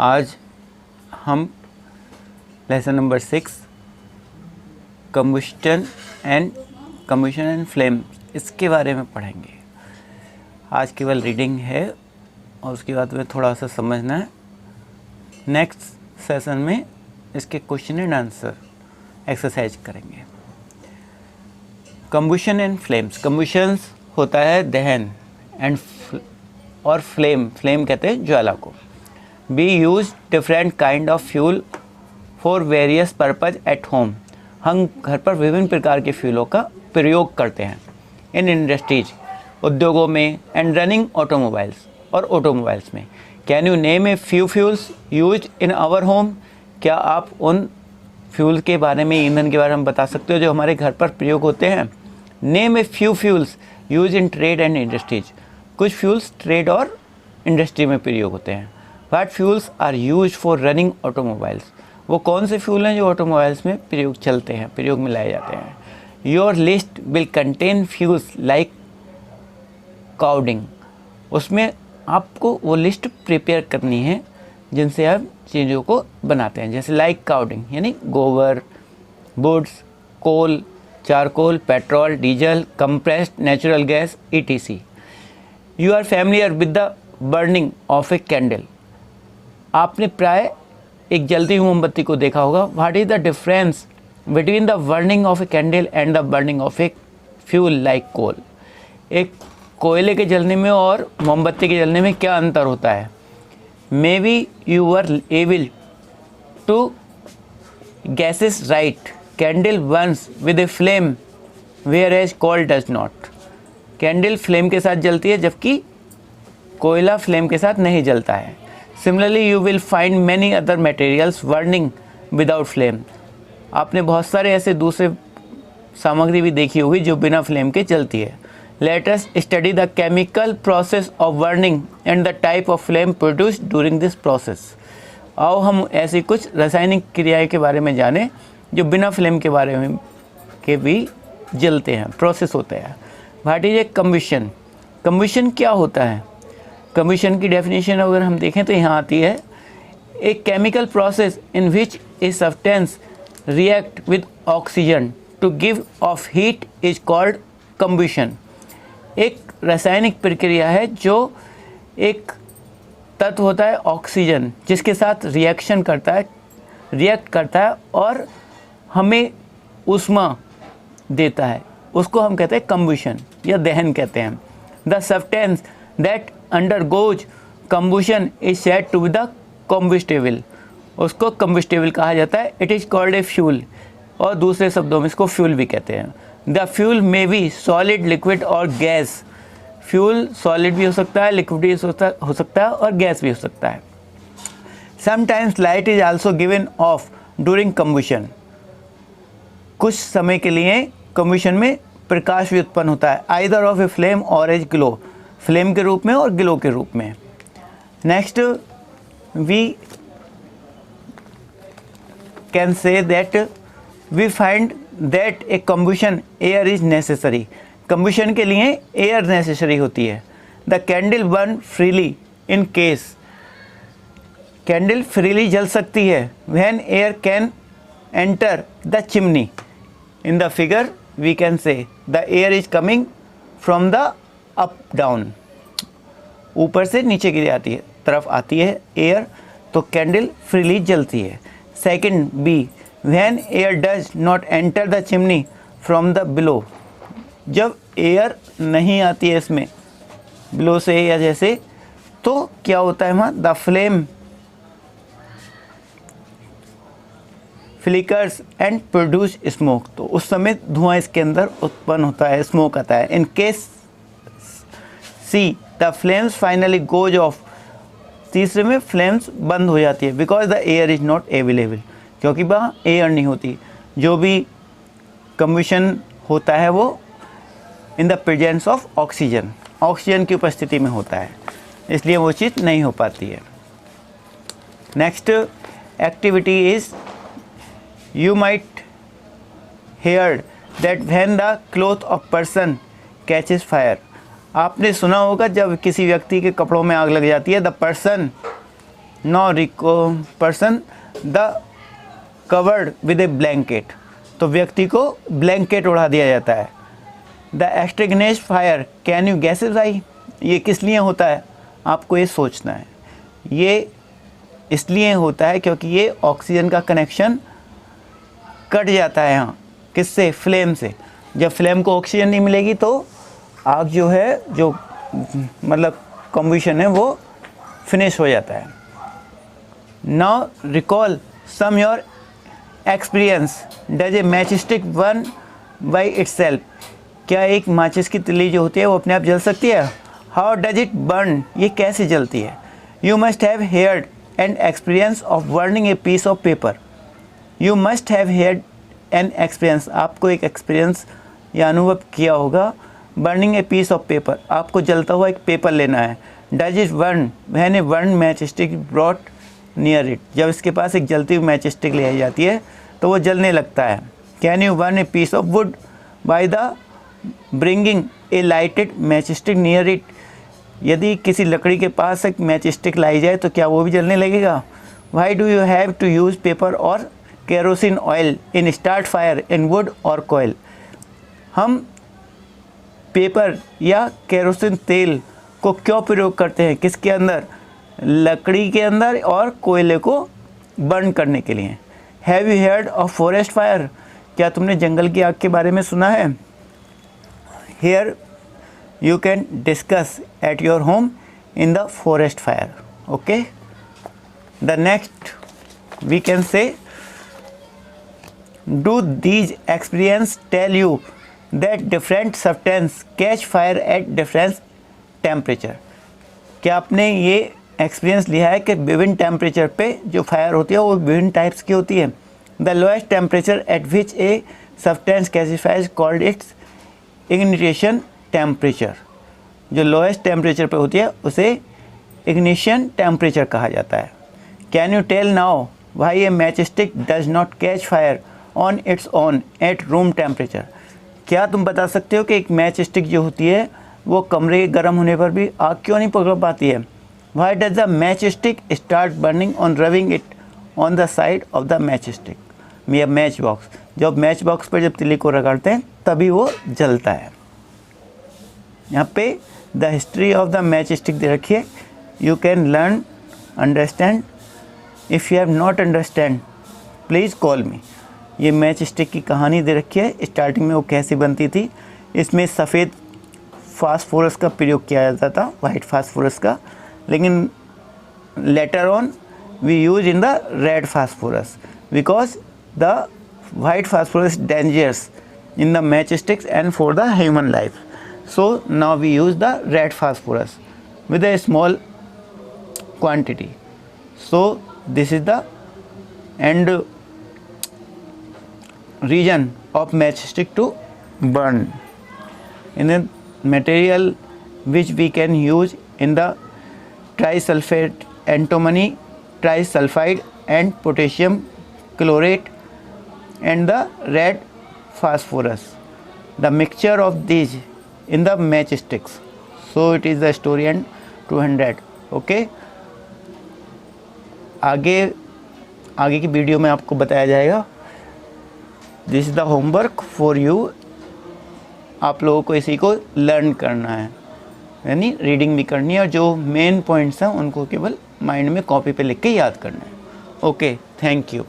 आज हम lesson number 6 combustion and flame इसके बारे में पढ़ेंगे। आज केवल रीडिंग है और उसके बाद में थोड़ा सा समझना है। नेक्स्ट सेशन में इसके क्वेश्चन एंड आंसर एक्सरसाइज करेंगे। कम्बशन एंड फ्लेम्स, कम्बशंस होता है दहन एंड और फ्लेम कहते हैं ज्वाला को। We use different kind of fuel for various purpose at home, हम घर पर विभिन्न प्रकार के फ्यूलों का प्रयोग करते हैं। इन इंडस्ट्रीज, उद्योगों में, एंड रनिंग ऑटोमोबाइल्स और ऑटोमोबाइल्स में। Can you name a few fuels use in our home, क्या आप उन फ्यूल के बारे में, ईंधन के बारे में बता सकते हो जो हमारे घर पर प्रयोग होते हैं। Name a few fuels use in trade and industries, कुछ फ्यूल्स ट्रेड और इंडस्ट्री में प्रयोग होते हैं। What fuels are use for running automobiles, वो कौन से फ्यूल हैं जो ऑटोमोबाइल्स में प्रयोग चलते हैं, प्रयोग में लाए जाते हैं। Your list will contain fuels like cow dung, उसमें आपको वो लिस्ट प्रिपेयर करनी है जिनसे आप चीज़ों को बनाते हैं। जैसे लाइक काउडिंग यानी गोबर, woods, coal, charcoal, petrol, diesel, compressed natural gas etc. You are familiar with the burning of a candle, आपने प्राय एक जलती हुई मोमबत्ती को देखा होगा। What is the difference between the burning of a candle and the burning of a fuel like coal, एक कोयले के जलने में और मोमबत्ती के जलने में क्या अंतर होता है। Maybe you were able to gases right, candle burns with a flame whereas coal does not, candle flame के साथ जलती है जबकि कोयला फ्लेम के साथ नहीं जलता है। Similarly you will find many other materials burning without flame, आपने बहुत सारे ऐसे दूसरे सामग्री भी देखी होगी जो बिना फ्लेम के चलती है। Let us study the chemical process of burning and the type of flame produced during this process, आओ हम ऐसी कुछ रासायनिक क्रियाएं के बारे में जानें जो बिना फ्लेम के बारे में के भी जलते हैं, प्रोसेस होते हैं। What is a combustion, combustion क्या होता है। कम्बशन की डेफिनेशन अगर हम देखें तो यहाँ आती है, a chemical process in which a substance react with oxygen to give off heat is called combustion, एक रासायनिक प्रक्रिया है जो एक तत्व होता है ऑक्सीजन जिसके साथ रिएक्ट करता है और हमें ऊष्मा देता है, उसको हम कहते हैं कम्बशन या दहन कहते हैं। The substance that undergoes combustion is said to be the combustible, उसको कम्बस्टेबल कहा जाता है। It is called a fuel, और दूसरे शब्दों में इसको फ्यूल भी कहते हैं। The fuel may be solid, liquid और गैस, फ्यूल सॉलिड भी हो सकता है, लिक्विड भी हो सकता है और गैस भी हो सकता है। Sometimes light is also given of during combustion, कुछ समय के लिए कम्बशन में प्रकाश भी उत्पन्न होता है। आइदर ऑफ ए फ्लेम और एज ग्लो, फ्लेम के रूप में और ग्लो के रूप में। Next we can say that we find that a combustion air is necessary, combustion के लिए एयर नेसेसरी होती है। The candle burn freely in case, candle freely जल सकती है when air can enter the chimney. In the figure we can say the air is coming from the up down, ऊपर से नीचे की तरफ आती है एयर, तो कैंडल फ्रीली जलती है। Second B, when air does not enter the chimney from the below, जब एयर नहीं आती है इसमें बिलो से या जैसे, तो क्या होता है वहाँ, the flame flickers and produce smoke, तो उस समय धुआं इसके अंदर उत्पन्न होता है, स्मोक आता है। In case see the flames finally goes off, तीसरे में फ्लेम्स बंद हो जाती है। Because the air is not available, क्योंकि वहाँ एयर नहीं होती। जो भी कम्बशन होता है वो in the presence of oxygen, oxygen की उपस्थिति में होता है, इसलिए वो चीज़ नहीं हो पाती है। Next activity is, you might hear that when the cloth of person catches fire, आपने सुना होगा जब किसी व्यक्ति के कपड़ों में आग लग जाती है, the person no person the covered with a blanket, तो व्यक्ति को ब्लैंकेट उड़ा दिया जाता है। The extinguish fire can you gas भाई, ये किस लिए होता है, आपको ये सोचना है। ये इसलिए होता है क्योंकि ये ऑक्सीजन का कनेक्शन कट जाता है यहाँ, किससे, फ्लेम से। जब फ्लेम को ऑक्सीजन नहीं मिलेगी तो आग जो है, जो मतलब कम्बशन है, वो फिनिश हो जाता है। Now recall some your experience, does a match stick burn by itself, क्या एक माचिस की तिल्ली जो होती है वो अपने आप जल सकती है। हाउ डज इट बर्न, ये कैसे जलती है। You must have heard an experience of burning a piece of paper, you must have heard an experience, आपको एक एक्सपीरियंस या अनुभव किया होगा। Burning a piece of paper, आपको जलता हुआ एक पेपर लेना है। Does it burn when a burn match stick brought near it, जब इसके पास एक जलती हुई मैच स्टिक ले आई जाती है तो वो जलने लगता है। Can you burn a piece of wood by the bringing a lighted match stick near it, यदि किसी लकड़ी के पास एक मैच स्टिक लाई जाए तो क्या वो भी जलने लगेगा। Why do you have to use paper और kerosene oil in start fire in wood और कोयल, हम पेपर या केरोसिन तेल को क्यों प्रयोग करते हैं, किसके अंदर, लकड़ी के अंदर और कोयले को बर्न करने के लिए। Have you heard of forest fire, क्या तुमने जंगल की आग के बारे में सुना है। Here you can discuss at your home in the forest fire. Okay, the next we can say, do these experience tell you that different substance catch fire at different temperature, क्या आपने ये एक्सपीरियंस लिया है कि विभिन्न temperature पे जो fire होती है वो विभिन्न टाइप्स की होती है। The lowest temperature at which a substance catches fire called its ignition temperature, जो लोएस्ट टेम्परेचर पे होती है उसे इग्निशन टेम्परेचर कहा जाता है। Can you tell now why a match stick does not catch fire on its own at room temperature, क्या तुम बता सकते हो कि एक मैच स्टिक जो होती है वो कमरे के गर्म होने पर भी आग क्यों नहीं पकड़ पाती है। Why does the match stick start burning on rubbing it on the side of the match stick, या मैच बॉक्स, जब मैच बॉक्स पर जब तिल्ली को रगड़ते हैं तभी वो जलता है। यहाँ पे the history of the match stick दे रखी है, you can learn understand, if you have not understand please call me. ये मैच स्टिक की कहानी दे रखी है, स्टार्टिंग में वो कैसे बनती थी। इसमें सफ़ेद फास्फोरस का प्रयोग किया जाता था, वाइट फास्फोरस का, लेकिन later on we use in the red phosphorus because the white phosphorus dangerous in the matchsticks and for the human life. So now we use the red phosphorus with a small quantity. So this is the end region of matchstick to burn. In a material which we can use in the trisulfate, antimony trisulfide and potassium chlorate and the red phosphorus, the mixture of these in the matchsticks. So it is the story and 200. Okay, आगे की video में आपको बताया जाएगा। This is the homework for you, आप लोगों को इसी को लर्न करना है, यानी रीडिंग भी करनी है और जो मेन पॉइंट्स हैं उनको केवल माइंड में कॉपी पे लिख के याद करना है। Okay, thank you.